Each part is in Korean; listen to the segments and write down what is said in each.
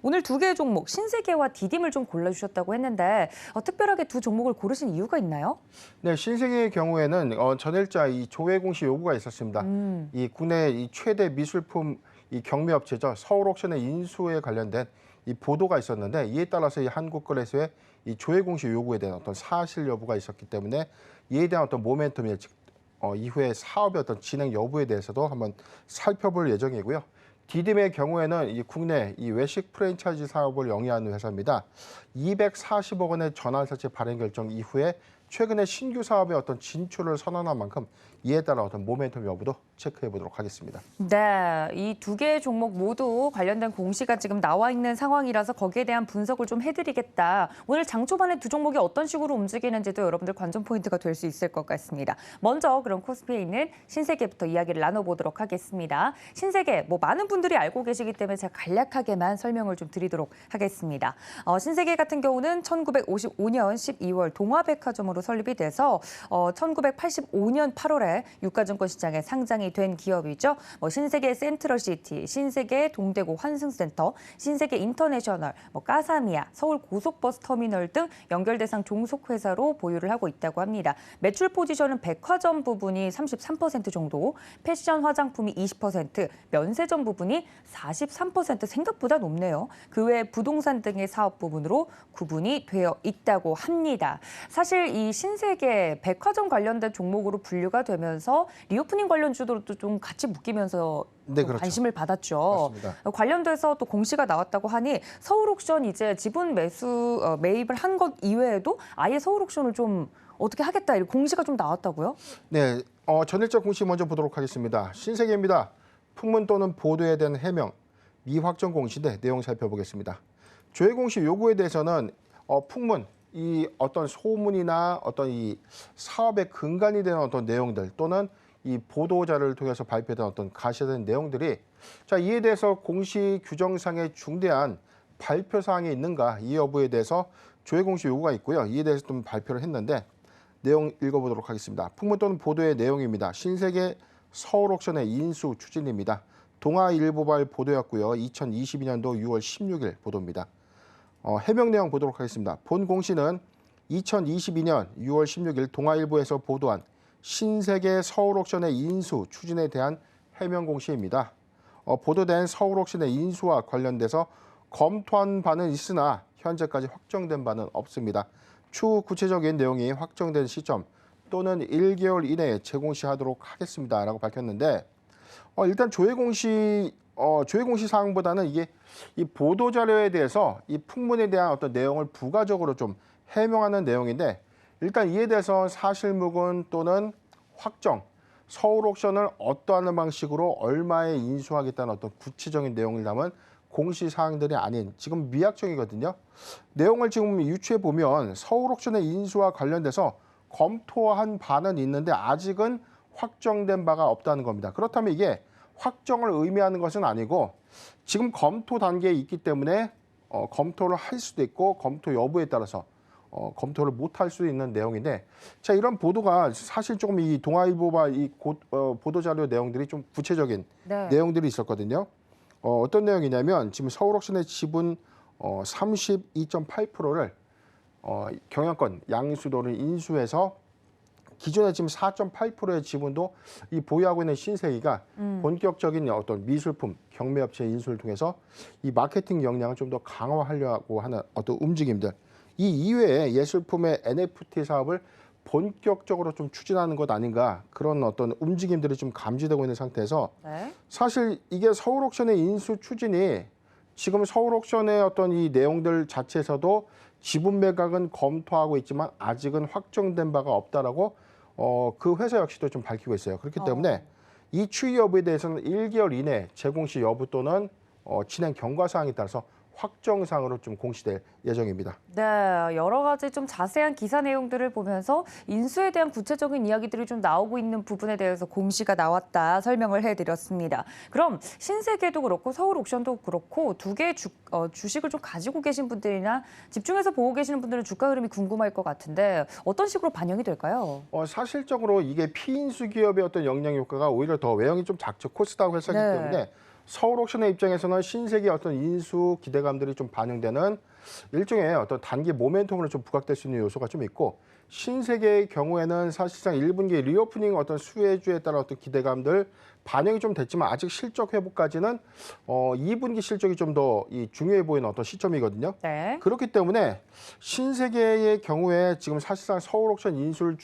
오늘 두 개의 종목, 신세계와 디딤을 좀 골라주셨다고 했는데 특별하게 두 종목을 고르신 이유가 있나요? 네, 신세계의 경우에는 전일자 이 조회 공시 요구가 있었습니다. 이 국내 이 최대 미술품 이 경매업체죠. 서울옥션의 인수에 관련된 이 보도가 있었는데 이에 따라서 이 한국거래소의 이 조회 공시 요구에 대한 어떤 사실 여부가 있었기 때문에 이에 대한 어떤 모멘텀이 이후에 사업의 어떤 진행 여부에 대해서도 한번 살펴볼 예정이고요. 디딤의 경우에는 이 국내 이 외식 프랜차이즈 사업을 영위하는 회사입니다. 240억 원의 전환사채 발행 결정 이후에 최근에 신규 사업의 어떤 진출을 선언한 만큼 이에 따라 어떤 모멘텀 여부도 체크해 보도록 하겠습니다. 네, 이 두 개의 종목 모두 관련된 공시가 지금 나와 있는 상황이라서 거기에 대한 분석을 좀 해드리겠다. 오늘 장 초반에 두 종목이 어떤 식으로 움직이는지도 여러분들 관전 포인트가 될 수 있을 것 같습니다. 먼저 그럼 코스피에 있는 신세계부터 이야기를 나눠보도록 하겠습니다. 신세계, 많은 분들이 알고 계시기 때문에 제가 간략하게만 설명을 좀 드리도록 하겠습니다. 신세계 같은 경우는 1955년 12월 동아백화점으로 설립이 돼서 1985년 8월에 유가증권 시장에 상장이 된 기업이죠. 신세계 센트럴시티, 신세계 동대구 환승센터, 신세계 인터내셔널, 까사미아, 서울 고속버스 터미널 등 연결대상 종속회사로 보유를 하고 있다고 합니다. 매출 포지션은 백화점 부분이 33% 정도, 패션 화장품이 20%, 면세점 부분이 43% 생각보다 높네요. 그 외 부동산 등의 사업 부분으로 구분이 되어 있다고 합니다. 사실 이 신세계 백화점 관련된 종목으로 분류가 되면서 리오프닝 관련주들도 좀 같이 묶이면서 네, 그렇죠. 관심을 받았죠. 맞습니다. 관련돼서 또 공시가 나왔다고 하니 서울옥션 이제 지분 매입을 한 것 이외에도 아예 서울옥션을 좀 어떻게 하겠다 이런 공시가 좀 나왔다고요? 네, 전일자 공시 먼저 보도록 하겠습니다. 신세계입니다. 풍문 또는 보도에 대한 해명, 미확정 공시인데 내용 살펴보겠습니다. 조회 공시 요구에 대해서는 풍문, 이 어떤 소문이나 어떤 이 사업의 근간이 되는 어떤 내용들 또는 이 보도자를 통해서 발표된 어떤 가시화된 내용들이 이에 대해서 공시 규정상의 중대한 발표 사항이 있는가 이 여부에 대해서 조회 공시 요구가 있고요. 이에 대해서 좀 발표를 했는데 내용 읽어보도록 하겠습니다. 풍문 또는 보도의 내용입니다. 신세계 서울옥션의 인수 추진입니다. 동아일보발 보도였고요. 2022년도 6월 16일 보도입니다. 해명 내용 보도록 하겠습니다. 본 공시는 2022년 6월 16일 동아일보에서 보도한 신세계 서울옥션의 인수 추진에 대한 해명 공시입니다. 보도된 서울옥션의 인수와 관련돼서 검토한 바는 있으나 현재까지 확정된 바는 없습니다. 추후 구체적인 내용이 확정된 시점 또는 1개월 이내에 재공시하도록 하겠습니다라고 밝혔는데 일단 조회 공시 사항보다는 이게 이 보도 자료에 대해서 이 풍문에 대한 어떤 내용을 부가적으로 좀 해명하는 내용인데 일단 이에 대해서 사실무근 또는 확정, 서울옥션을 어떠한 방식으로 얼마에 인수하겠다는 어떤 구체적인 내용을 담은 공시 사항들이 아닌 지금 미확정이거든요. 내용을 지금 유추해 보면 서울옥션의 인수와 관련돼서 검토한 바는 있는데 아직은 확정된 바가 없다는 겁니다. 그렇다면 이게 확정을 의미하는 것은 아니고 지금 검토 단계에 있기 때문에 검토를 할 수도 있고 검토 여부에 따라서 검토를 못할 수 있는 내용인데 이런 보도가 사실 조금 이 동아일보와 이 보도 자료 내용들이 좀 구체적인 내용들이 있었거든요. 어떤 내용이냐면 지금 서울옥션의 지분 32.8%를 경영권 양수도를 인수해서 기존에 지금 4.8%의 지분도 이 보유하고 있는 신세계가 본격적인 어떤 미술품 경매업체 인수를 통해서 이 마케팅 역량을 좀 더 강화하려고 하는 어떤 움직임들. 이 이외에 예술품의 NFT 사업을 본격적으로 좀 추진하는 것 아닌가 그런 어떤 움직임들이 좀 감지되고 있는 상태에서 사실 이게 서울옥션의 인수 추진이 지금 서울옥션의 어떤 이 내용들 자체에서도 지분 매각은 검토하고 있지만 아직은 확정된 바가 없다라고 그 회사 역시도 좀 밝히고 있어요. 그렇기 때문에 이 추이 여부에 대해서는 1개월 이내 재공시 여부 또는 진행 경과 사항에 따라서 확정상으로 좀 공시될 예정입니다. 네, 여러 가지 좀 자세한 기사 내용들을 보면서 인수에 대한 구체적인 이야기들이 좀 나오고 있는 부분에 대해서 공시가 나왔다 설명을 해드렸습니다. 그럼 신세계도 그렇고 서울옥션도 그렇고 두 개의 주식을 좀 가지고 계신 분들이나 집중해서 보고 계시는 분들은 주가 흐름이 궁금할 것 같은데 어떤 식으로 반영이 될까요? 사실적으로 이게 피인수 기업의 어떤 영향 효과가 오히려 더 외형이 좀 작죠. 코스닥 회사이기 때문에 서울옥션의 입장에서는 신세계 어떤 인수 기대감들이 좀 반영되는 일종의 어떤 단기 모멘텀으로 좀 부각될 수 있는 요소가 좀 있고, 신세계의 경우에는 사실상 1분기 리오프닝 어떤 수혜주에 따라 어떤 기대감들 반영이 좀 됐지만 아직 실적 회복까지는 2분기 실적이 좀 더 중요해 보이는 어떤 시점이거든요. 네. 그렇기 때문에 신세계의 경우에 지금 사실상 서울옥션 인수를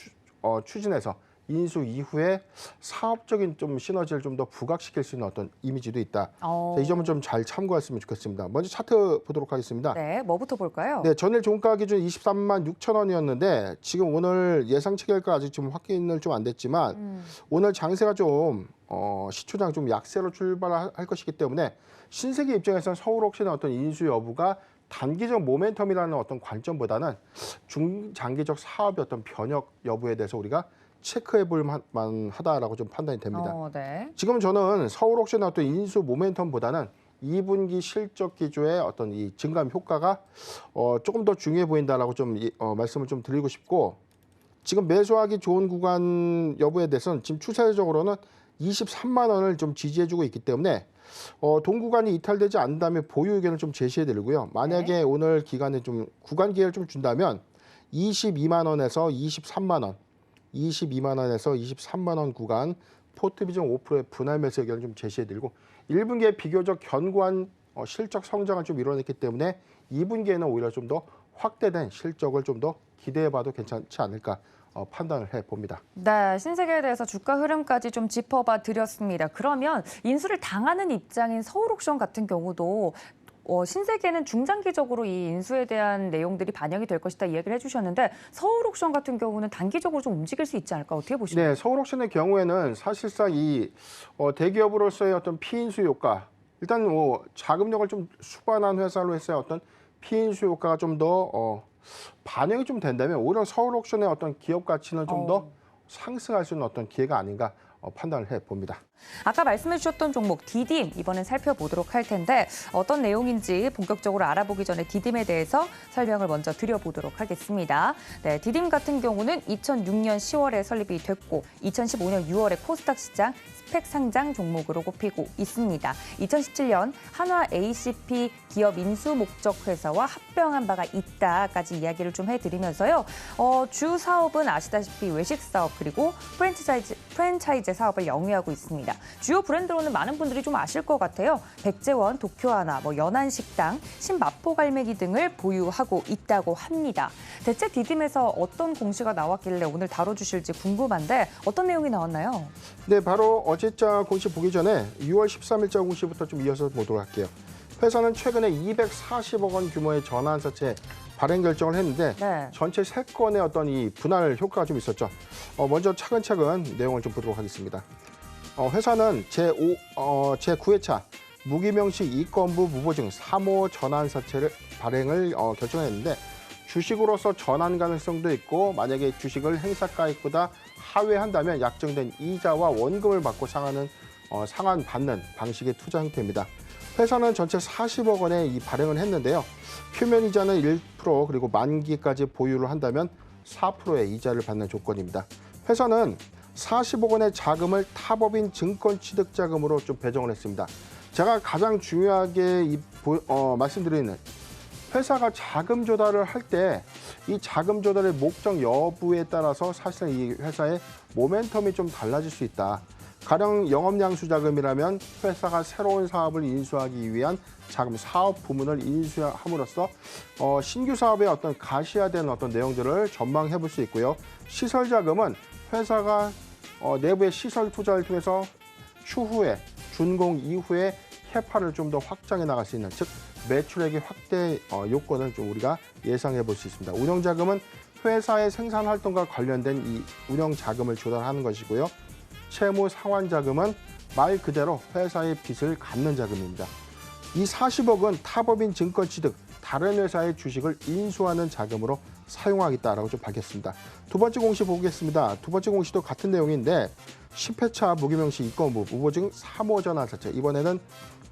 추진해서 인수 이후에 사업적인 좀 시너지를 좀 더 부각시킬 수 있는 어떤 이미지도 있다. 자, 이 점은 좀 잘 참고했으면 좋겠습니다. 먼저 차트 보도록 하겠습니다. 네, 뭐부터 볼까요? 네, 전일 종가 기준 23만 6천 원이었는데 지금 오늘 예상 체결가 아직 좀 확인을 좀 안 됐지만 오늘 장세가 좀 시초장 좀 약세로 출발할 것이기 때문에 신세계 입장에서는 서울옥션의 어떤 인수 여부가 단기적 모멘텀이라는 어떤 관점보다는 중장기적 사업의 어떤 변혁 여부에 대해서 우리가 체크해 볼 만하다라고 좀 판단이 됩니다. 네. 지금 저는 서울옥션의 어떤 인수 모멘텀보다는 2분기 실적 기조의 어떤 이 증감 효과가 조금 더 중요해 보인다라고 좀 말씀을 좀 드리고 싶고, 지금 매수하기 좋은 구간 여부에 대해서는 지금 추세적으로는 23만 원을 좀 지지해주고 있기 때문에 동구간이 이탈되지 않는다면 보유 의견을 좀 제시해 드리고요. 만약에 오늘 기간에 좀 구간 기회를 좀 준다면 22만 원에서 23만 원, 22만 원에서 23만 원 구간 포트 비중 5%의 분할 매수 의견을 좀 제시해드리고, 1분기에 비교적 견고한 실적 성장을 좀 이뤄냈기 때문에 2분기에는 오히려 좀 더 확대된 실적을 좀 더 기대해봐도 괜찮지 않을까 판단을 해봅니다. 네, 신세계에 대해서 주가 흐름까지 좀 짚어봐 드렸습니다. 그러면 인수를 당하는 입장인 서울옥션 같은 경우도 신세계는 중장기적으로 이 인수에 대한 내용들이 반영이 될 것이다 이야기를 해주셨는데, 서울옥션 같은 경우는 단기적으로 좀 움직일 수 있지 않을까, 어떻게 보시나요? 네, 서울옥션의 경우에는 사실상 이 대기업으로서의 어떤 피인수 효과, 일단 자금력을 좀 수반한 회사로서의 어떤 피인수 효과가 좀 더 반영이 좀 된다면 오히려 서울옥션의 어떤 기업 가치는 좀 더 상승할 수 있는 어떤 기회가 아닌가 판단을 해봅니다. 아까 말씀해 주셨던 종목 디딤 이번엔 살펴보도록 할 텐데, 어떤 내용인지 본격적으로 알아보기 전에 디딤에 대해서 설명을 먼저 드려보도록 하겠습니다. 네, 디딤 같은 경우는 2006년 10월에 설립이 됐고 2015년 6월에 코스닥 시장 스펙 상장 종목으로 꼽히고 있습니다. 2017년 한화 ACP 기업 인수 목적 회사와 합병한 바가 있다까지 이야기를 좀 해드리면서요. 주 사업은 아시다시피 외식 사업 그리고 프랜차이즈 사업을 영위하고 있습니다. 주요 브랜드로는 많은 분들이 좀 아실 것 같아요. 백제원, 도쿄하나, 연안식당, 신마포갈매기 등을 보유하고 있다고 합니다. 대체 디딤에서 어떤 공시가 나왔길래 오늘 다뤄주실지 궁금한데 어떤 내용이 나왔나요? 네, 바로 어제자 공시 보기 전에 6월 13일자 공시부터 좀 이어서 보도록 할게요. 회사는 최근에 240억 원 규모의 전환사채 발행 결정을 했는데 전체 3건의 어떤 이 분할 효과가 좀 있었죠. 먼저 차근차근 내용을 좀 보도록 하겠습니다. 회사는 제9회차 무기명식 이건부 무보증 3호 전환사채를 발행을 결정했는데, 주식으로서 전환 가능성도 있고 만약에 주식을 행사가액보다 하회한다면 약정된 이자와 원금을 받고 상환받는 방식의 투자 형태입니다. 회사는 전체 40억 원의 이 발행을 했는데요. 표면 이자는 1% 그리고 만기까지 보유를 한다면 4%의 이자를 받는 조건입니다. 회사는 40억 원의 자금을 타법인 증권 취득 자금으로 좀 배정을 했습니다. 제가 가장 중요하게 말씀드리는, 회사가 자금 조달을 할 때 이 자금 조달의 목적 여부에 따라서 사실은 이 회사의 모멘텀이 좀 달라질 수 있다. 가령 영업양수 자금이라면 회사가 새로운 사업을 인수하기 위한 자금 사업 부문을 인수함으로써 신규 사업의 어떤 가시화된 어떤 내용들을 전망해 볼 수 있고요. 시설 자금은 회사가 내부의 시설 투자를 통해서 추후에 준공 이후에 캐파를 좀 더 확장해 나갈 수 있는, 즉 매출액의 확대 요건을 좀 우리가 예상해 볼 수 있습니다. 운영 자금은 회사의 생산 활동과 관련된 이 운영 자금을 조달하는 것이고요. 채무 상환 자금은 말 그대로 회사의 빚을 갚는 자금입니다. 이 40억은 타법인 증권 취득, 다른 회사의 주식을 인수하는 자금으로 사용하겠다라고 좀 밝혔습니다. 두 번째 공시 보겠습니다. 두 번째 공시도 같은 내용인데 10회차 무기명식 이건부 무보증 3호 전환사채, 이번에는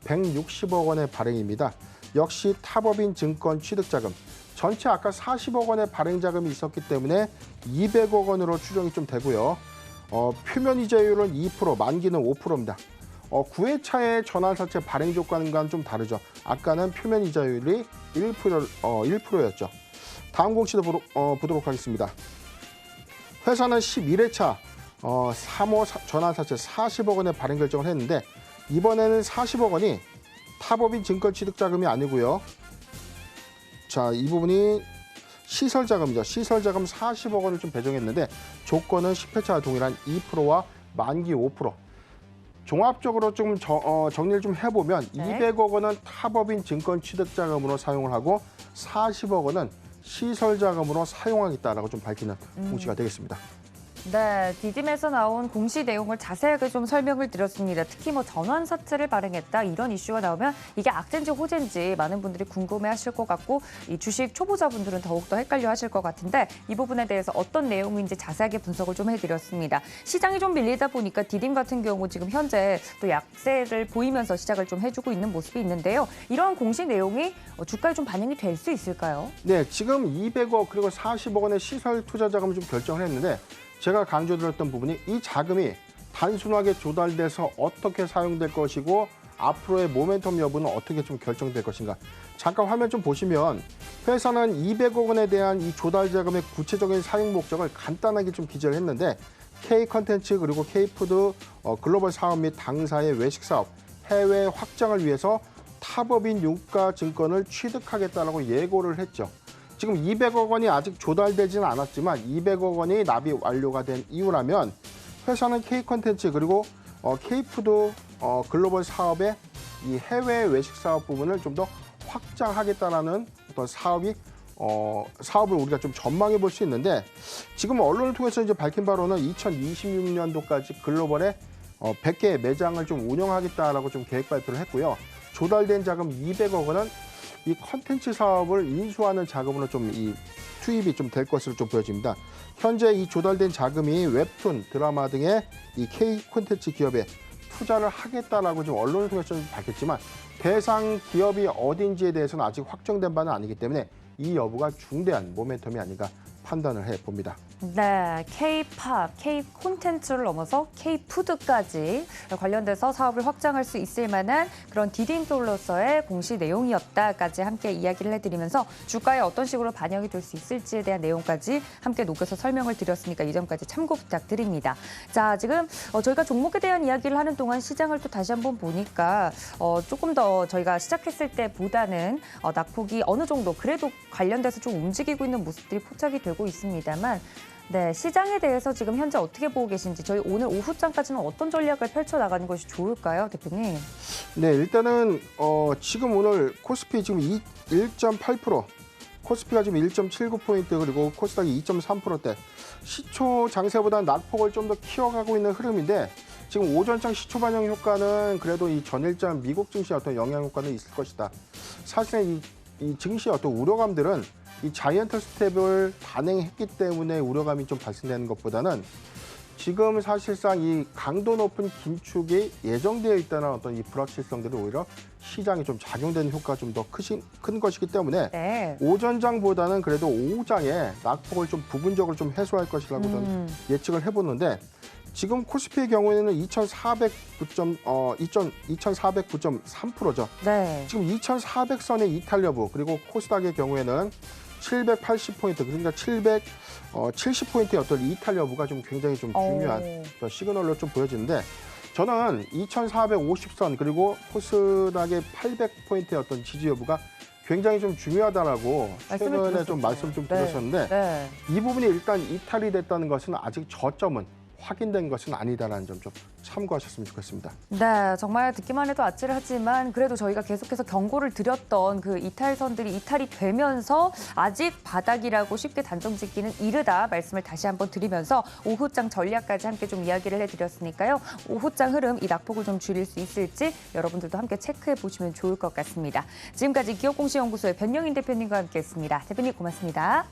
160억 원의 발행입니다. 역시 타법인 증권 취득 자금, 전체 아까 40억 원의 발행 자금이 있었기 때문에 200억 원으로 추정이 좀 되고요. 표면 이자율은 2%, 만기는 5%입니다. 9회차의 전환사채 발행 조건과는 좀 다르죠. 아까는 표면 이자율이 1%였죠. 다음 공시도 보도록 하겠습니다. 회사는 11회차 3호 전환사채 40억 원의 발행 결정을 했는데 이번에는 40억 원이 타법인 증권 취득 자금이 아니고요. 자, 이 부분이 시설 자금이죠. 시설 자금 40억 원을 좀 배정했는데 조건은 10회차와 동일한 2%와 만기 5%. 종합적으로 좀 정리를 좀 해보면 네. 200억 원은 타법인 증권 취득 자금으로 사용을 하고 40억 원은 시설 자금으로 사용하겠다라고 좀 밝히는 공시가 되겠습니다. 네, 디딤에서 나온 공시 내용을 자세하게 좀 설명을 드렸습니다. 특히 뭐 전환사채를 발행했다 이런 이슈가 나오면 이게 악재인지 호재인지 많은 분들이 궁금해하실 것 같고 이 주식 초보자분들은 더욱더 헷갈려하실 것 같은데 이 부분에 대해서 어떤 내용인지 자세하게 분석을 좀 해드렸습니다. 시장이 좀 밀리다 보니까 디딤 같은 경우 지금 현재 또 약세를 보이면서 시작을 좀 해주고 있는 모습이 있는데요. 이러한 공시 내용이 주가에 좀 반영이 될 수 있을까요? 네, 지금 200억 그리고 40억 원의 시설 투자 자금을 좀 결정을 했는데 제가 강조드렸던 부분이 이 자금이 단순하게 조달돼서 어떻게 사용될 것이고 앞으로의 모멘텀 여부는 어떻게 좀 결정될 것인가. 잠깐 화면 좀 보시면 회사는 200억 원에 대한 이 조달 자금의 구체적인 사용 목적을 간단하게 좀 기재를 했는데 K컨텐츠 그리고 K푸드 글로벌 사업 및 당사의 외식 사업 해외 확장을 위해서 타법인 유가증권을 취득하겠다라고 예고를 했죠. 지금 200억 원이 아직 조달되지는 않았지만 200억 원이 납입 완료가 된 이유라면 회사는 K컨텐츠 그리고 K푸드 글로벌 사업의 이 해외 외식 사업 부분을 좀 더 확장하겠다라는 어떤 사업을 우리가 좀 전망해 볼 수 있는데 지금 언론을 통해서 이제 밝힌 바로는 2026년도까지 글로벌에 100개의 매장을 좀 운영하겠다라고 좀 계획 발표를 했고요. 조달된 자금 200억 원은 이 컨텐츠 사업을 인수하는 자금으로 좀 이 투입이 좀 될 것으로 좀 보여집니다. 현재 이 조달된 자금이 웹툰, 드라마 등의 이 K 콘텐츠 기업에 투자를 하겠다라고 좀 언론을 통해서 좀 밝혔지만 대상 기업이 어딘지에 대해서는 아직 확정된 바는 아니기 때문에 이 여부가 중대한 모멘텀이 아닌가 판단을 해봅니다. 네, K-팝, K-콘텐츠를 넘어서 K-푸드까지 관련돼서 사업을 확장할 수 있을 만한 그런 디딤돌로서의 공시 내용이었다까지 함께 이야기를 해드리면서 주가에 어떤 식으로 반영이 될 수 있을지에 대한 내용까지 함께 녹여서 설명을 드렸으니까 이 점까지 참고 부탁드립니다. 자, 지금 저희가 종목에 대한 이야기를 하는 동안 시장을 또 다시 한번 보니까 조금 더 저희가 시작했을 때보다는 낙폭이 어느 정도 그래도 관련돼서 좀 움직이고 있는 모습들이 포착이 되고 있습니다만 네, 시장에 대해서 지금 현재 어떻게 보고 계신지 저희 오늘 오후장까지는 어떤 전략을 펼쳐나가는 것이 좋을까요, 대표님? 네, 일단은 지금 오늘 코스피 지금 1.8%, 코스피가 지금 1.79포인트 그리고 코스닥이 2.3%대 시초 장세보다는 낙폭을 좀 더 키워가고 있는 흐름인데 지금 오전장 시초 반영 효과는 그래도 이 전일장 미국 증시의 어떤 영향 효과는 있을 것이다. 사실은 이 증시의 어떤 우려감들은 이 자이언트 스텝을 단행했기 때문에 우려감이 좀 발생되는 것보다는 지금 사실상 이 강도 높은 긴축이 예정되어 있다는 어떤 이 불확실성들이 오히려 시장에 좀 작용되는 효과가 좀 더 큰 것이기 때문에 네. 오전장보다는 그래도 오후장에 낙폭을 좀 부분적으로 좀 해소할 것이라고 저는 예측을 해보는데 지금 코스피의 경우에는 2,409.3%죠. 네. 지금 2,400선의 이탈 여부 그리고 코스닥의 경우에는 780포인트 그러니까 770포인트의 어떤 이탈 여부가 좀 굉장히 좀 중요한 시그널로 좀 보여지는데 저는 2,450선 그리고 코스닥의 800포인트의 어떤 지지 여부가 굉장히 좀 중요하다라고 최근에 좀 말씀 좀 드렸었는데 네. 이 부분이 일단 이탈이 됐다는 것은 아직 저점은 확인된 것은 아니다라는 점 좀 참고하셨으면 좋겠습니다. 네, 정말 듣기만 해도 아찔하지만 그래도 저희가 계속해서 경고를 드렸던 그 이탈선들이 이탈이 되면서 아직 바닥이라고 쉽게 단정 짓기는 이르다 말씀을 다시 한번 드리면서 오후장 전략까지 함께 좀 이야기를 해드렸으니까요. 오후장 흐름 이 낙폭을 좀 줄일 수 있을지 여러분들도 함께 체크해 보시면 좋을 것 같습니다. 지금까지 기업공시연구소의 변영인 대표님과 함께했습니다. 대표님 고맙습니다.